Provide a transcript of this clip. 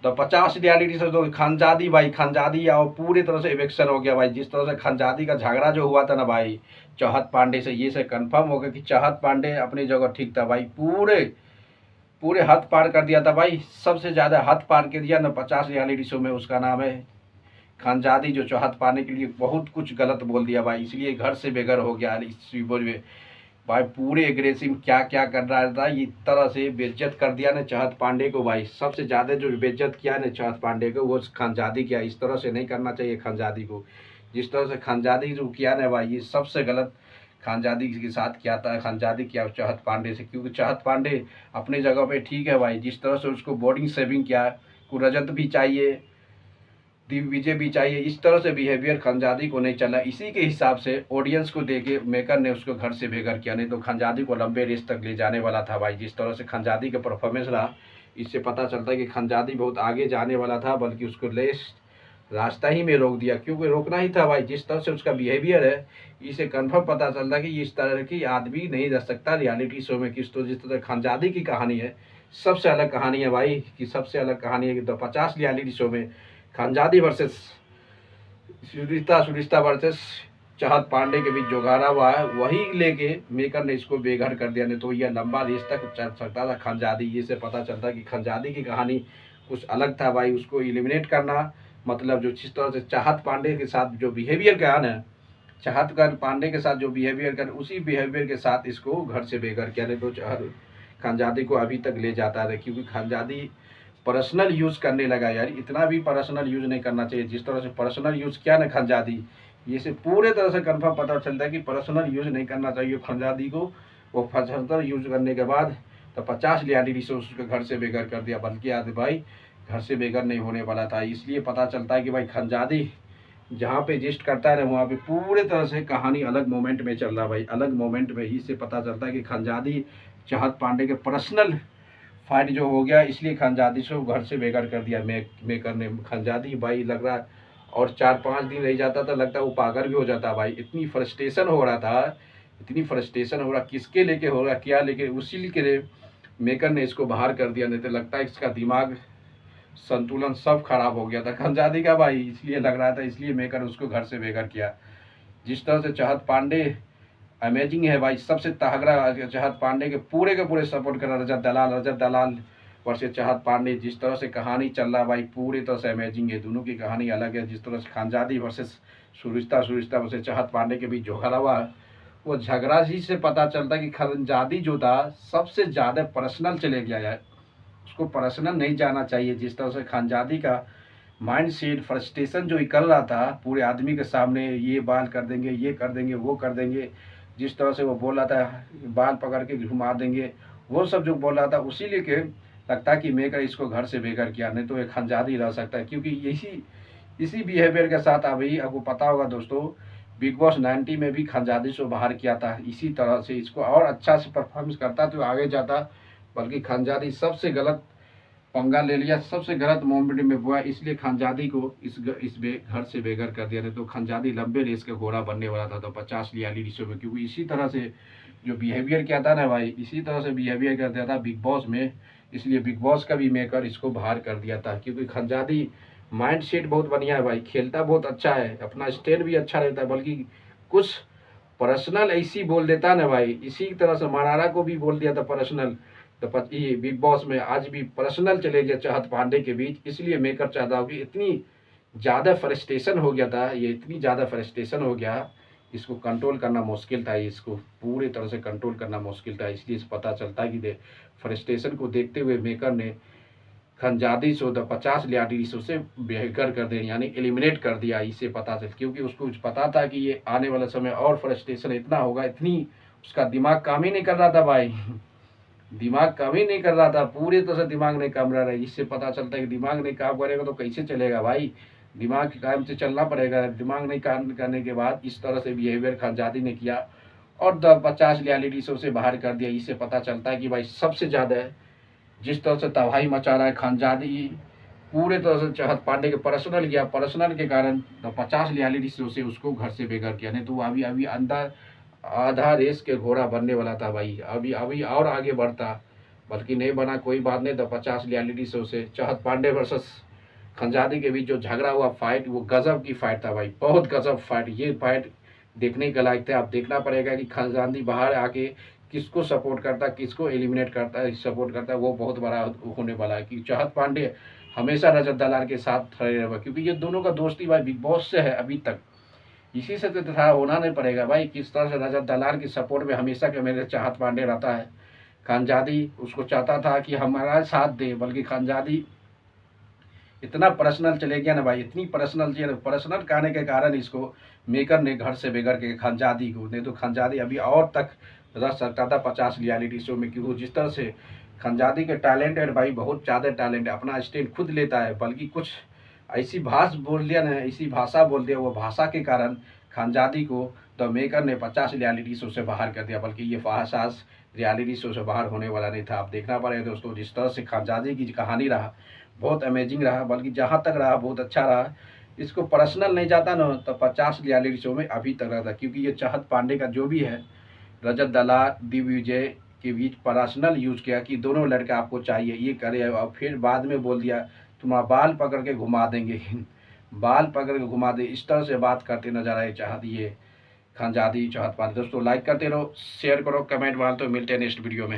तो 50 रियलिटी से तो खानजादी भाई, खानजादी और पूरी तरह से इवेक्शन हो गया भाई। जिस तरह से खानजादी का झगड़ा जो हुआ था ना भाई चाहत पांडे से, ये से कंफर्म हो गया कि चाहत पांडे अपनी जगह ठीक था भाई। पूरे पूरे हद पार कर दिया था भाई। सबसे ज़्यादा हद पार कर दिया ना 50 रियलिटी शो में, उसका नाम है खानजादी, जो चाहत पाने के लिए बहुत कुछ गलत बोल दिया भाई, इसलिए घर से बेघर हो गया इस बोझ में भाई। पूरे एग्रेसिव क्या क्या कर रहा था, इस तरह से बेइज्जत कर दिया ने चाहत पांडे को भाई। सबसे ज़्यादा जो बेइज्जत किया ने चाहत पांडे को वो खानजादी किया। इस तरह से नहीं करना चाहिए खानजादी को। जिस तरह से खानजादी जो किया ने भाई, ये सबसे गलत खानजादी के साथ किया था, खानजादी किया चाहत पांडे से। क्योंकि चाहत पांडे अपनी जगह पे ठीक है भाई। जिस तरह से उसको बॉडी शेविंग किया, को रजत भी चाहिए, दिग्विजय भी चाहिए, इस तरह से बिहेवियर खानजादी को नहीं चला। इसी के हिसाब से ऑडियंस को देके मेकर ने उसको घर से बेघर किया, नहीं तो खानजादी को लंबे रेस तक ले जाने वाला था भाई। जिस तरह से खानजादी का परफॉर्मेंस रहा, इससे पता चलता है कि खानजादी बहुत आगे जाने वाला था, बल्कि उसको लेस रास्ता ही में रोक दिया, क्योंकि रोकना ही था भाई। जिस तरह से उसका बिहेवियर है, इसे कन्फर्म पता चलता कि इस तरह की आदमी नहीं रह सकता रियलिटी शो में। किस तो जिस तरह खानजादी की कहानी है, सबसे अलग कहानी है भाई, कि सबसे अलग कहानी है कि 50 रियलिटी शो में खानजादी वर्सेस सुरिश्ता वर्सेस चाहत पांडे के बीच जो गारा हुआ है, वही लेके मेकर ने इसको बेघर कर दिया। नहीं तो यह लंबा रेस तक चल सकता था खानजादी। ये से पता चलता कि खानजादी की कहानी कुछ अलग था भाई। उसको एलिमिनेट करना, मतलब जो जिस तरह से चाहत पांडे के साथ जो बिहेवियर किया ना, चाहत कर पांडे के साथ जो बिहेवियर कर, उसी बिहेवियर के साथ इसको घर से बेघर किया। नहीं तो खानजादी को अभी तक ले जाता है, क्योंकि खानजादी पर्सनल यूज़ करने लगा यार। इतना भी पर्सनल यूज़ नहीं करना चाहिए। जिस तरह से पर्सनल यूज़ किया ना खानजादी, ये से पूरे तरह से कंफर्म पता चलता है कि पर्सनल यूज़ नहीं करना चाहिए खानजादी को। वो पर्सनल यूज़ करने के बाद तो 50 रियलिटी शो उसके घर से बेघर कर दिया, बल्कि आज भाई घर से बेघर नहीं होने वाला था। इसलिए पता चलता है कि भाई खानजादी जहाँ पे एग्जिस्ट करता है ना, वहाँ पे पूरे तरह से कहानी अलग मोमेंट में चल रहा भाई, अलग मोमेंट में। इससे पता चलता है कि खानजादी चाहत पांडे के पर्सनल फाइट जो हो गया, इसलिए खानजादी से घर से बेघर कर दिया मेकर ने। खानजादी भाई लग रहा, और 4-5 दिन रह जाता था, लगता है वो पागल भी हो जाता भाई। इतनी फ्रस्ट्रेशन हो रहा था, इतनी फ्रस्ट्रेशन हो रहा, किसके लेके हो रहा क्या लेके, उसी के लिए मेकर ने इसको बाहर कर दिया। नहीं तो लगता है इसका दिमाग संतुलन सब खराब हो गया था खानजादी का भाई, इसलिए लग रहा था, इसलिए मेकर उसको घर से बेघर किया। जिस तरह से चाहत पांडे अमेजिंग है भाई, सबसे तगड़ा चाहत पांडे के पूरे सपोर्ट कर रहा। रजत दलाल वर्सेस चाहत पांडे, जिस तरह से कहानी चल रहा भाई पूरी तरह से अमेजिंग है। दोनों की कहानी अलग है। जिस तरह से खानजादी वर्सेस सुरिश्ता वर्सेस चाहत पांडे के बीच झगड़ा हुआ, वो झगड़ा ही से पता चलता कि खानजादी जो था सबसे ज़्यादा पर्सनल चले गया यार। उसको पर्सनल नहीं जाना चाहिए। जिस तरह से खानजादी का माइंड सेट फ्रस्ट्रेशन जो निकल रहा था पूरे आदमी के सामने, ये बाल कर देंगे, ये कर देंगे, वो कर देंगे, जिस तरह से वो बोल रहा था बाल पकड़ के घुमा देंगे, वो सब जो बोल रहा था, उसी लेके लगता कि मेकर इसको घर से बेघर किया। नहीं तो ये खानजादी रह सकता है, क्योंकि इसी बिहेवियर के साथ अभी आपको पता होगा दोस्तों, बिग बॉस 90 में भी खानजादी से बाहर किया था। इसी तरह से इसको और अच्छा से परफॉर्मेंस करता तो आगे जाता, बल्कि खानजादी सबसे गलत पंगा ले लिया, सबसे गलत मोमेंट में हुआ, इसलिए खानजादी को घर से बेघर कर दिया। तो खानजादी लंबे रेस का घोड़ा बनने वाला था तो 50 रियलिटी शो में, क्योंकि इसी तरह से जो बिहेवियर किया था ना भाई, इसी तरह से बिहेवियर कर दिया था बिग बॉस में। इसलिए बिग बॉस का भी मेकर इसको बाहर कर दिया था, क्योंकि खानजादी माइंड सेट बहुत बढ़िया है भाई, खेलता बहुत अच्छा है, अपना स्टैंड भी अच्छा रहता है, बल्कि कुछ पर्सनल ऐसी बोल देता ना भाई। इसी तरह से मरारा को भी बोल दिया था पर्सनल। तो ये बिग बॉस में आज भी पर्सनल चले गए चाहत पांडे के बीच। इसलिए मेकर चाहता हूँ कि इतनी ज़्यादा फ्रस्ट्रेशन हो गया था, ये इतनी ज़्यादा फ्रस्ट्रेशन हो गया, इसको कंट्रोल करना मुश्किल था, इसको पूरी तरह से कंट्रोल करना मुश्किल था। इसलिए पता चलता कि फ्रस्ट्रेशन को देखते हुए मेकर ने खानजादी शो 50 रियलिटी शो से बेघर कर दिया, यानी एलिमिनेट कर दिया। इससे पता चल, क्योंकि उसको पता था कि ये आने वाला समय और फ्रस्ट्रेशन इतना होगा, इतनी उसका दिमाग काम ही नहीं कर रहा था भाई। दिमाग काम ही नहीं कर रहा था, पूरी तरह से दिमाग नहीं काम रहा है। इससे पता चलता है कि दिमाग नहीं काम करेगा तो कैसे चलेगा भाई, दिमाग के काम से चलना पड़ेगा। दिमाग नहीं काम करने के बाद इस तरह से बिहेवियर खानजादी ने किया और 50 रियलिटी शो से बाहर कर दिया। इससे पता चलता है कि भाई सबसे ज़्यादा जिस तरह से तबाही मचा रहा है खानजादी, पूरे तरह से चाहत पांडे के पर्सनल किया, पर्सनल के कारण 50 रियलिटी शो से उसको घर से बेघर किया। नहीं तो अभी अभी अंदर आधा रेस के घोड़ा बनने वाला था भाई, अभी अभी और आगे बढ़ता, बल्कि नहीं बना कोई बात नहीं, तो 50 रियलिटी शो से चाहत पांडे वर्सेस खंजादी के बीच जो झगड़ा हुआ फाइट, वो गजब की फाइट था भाई, बहुत गजब फाइट। ये फाइट देखने के लायक था। अब देखना पड़ेगा कि खंजादी बाहर आके किसको सपोर्ट करता, किसको एलिमिनेट करता है, सपोर्ट करता है, वो बहुत बड़ा होने वाला है। कि चाहत पांडे हमेशा रजत दलाल के साथ खड़े रहे, क्योंकि ये दोनों का दोस्ती भाई बिग बॉस से है अभी तक। इसी से तो था, होना नहीं पड़ेगा भाई। किस तरह से रजत दलाल की सपोर्ट में हमेशा के मेरे चाहत पांडे रहता है। खानजादी उसको चाहता था कि हमारा साथ दे, बल्कि खानजादी इतना पर्सनल चले गया ना भाई, इतनी पर्सनल चले, पर्सनल कहने के कारण इसको मेकर ने घर से बेघर के खंजादी को, नहीं तो खंजादी अभी और तक रह सकता था 50 रियलिटी शो में। क्यों जिस तरह से खंजादी के टैलेंट है भाई, बहुत ज़्यादा टैलेंट है, अपना स्टैंड खुद लेता है। बल्कि कुछ ऐसी बोल दिया ना, ऐसी भाषा बोल दिया, वो भाषा के कारण खंजादी को द मेकर ने 50 रियलिटी शो से बाहर कर दिया। बल्कि ये 50 रियलिटी शो से बाहर होने वाला नहीं था। आप देखना पड़ेगा दोस्तों, जिस तरह से खंजादी की कहानी रहा, बहुत अमेजिंग रहा। बल्कि जहाँ तक रहा बहुत अच्छा रहा। इसको पर्सनल नहीं जाता ना, तो 50 रियलिटी शो में अभी तक रहता। क्योंकि ये चाहत पांडे का जो भी है, रजत दलाल दिग्विजय के बीच पर्सनल यूज किया कि दोनों लड़के आपको चाहिए, ये करे, और फिर बाद में बोल दिया तुम्हारा बाल पकड़ के घुमा देंगे बाल पकड़ के घुमा दे, इस तरह से बात करते नजर आए चाहत ये खंजादी चाहत पांडे। दोस्तों लाइक करते रहो, शेयर करो, कमेंट मारते हो। मिलते हैं नेक्स्ट वीडियो में।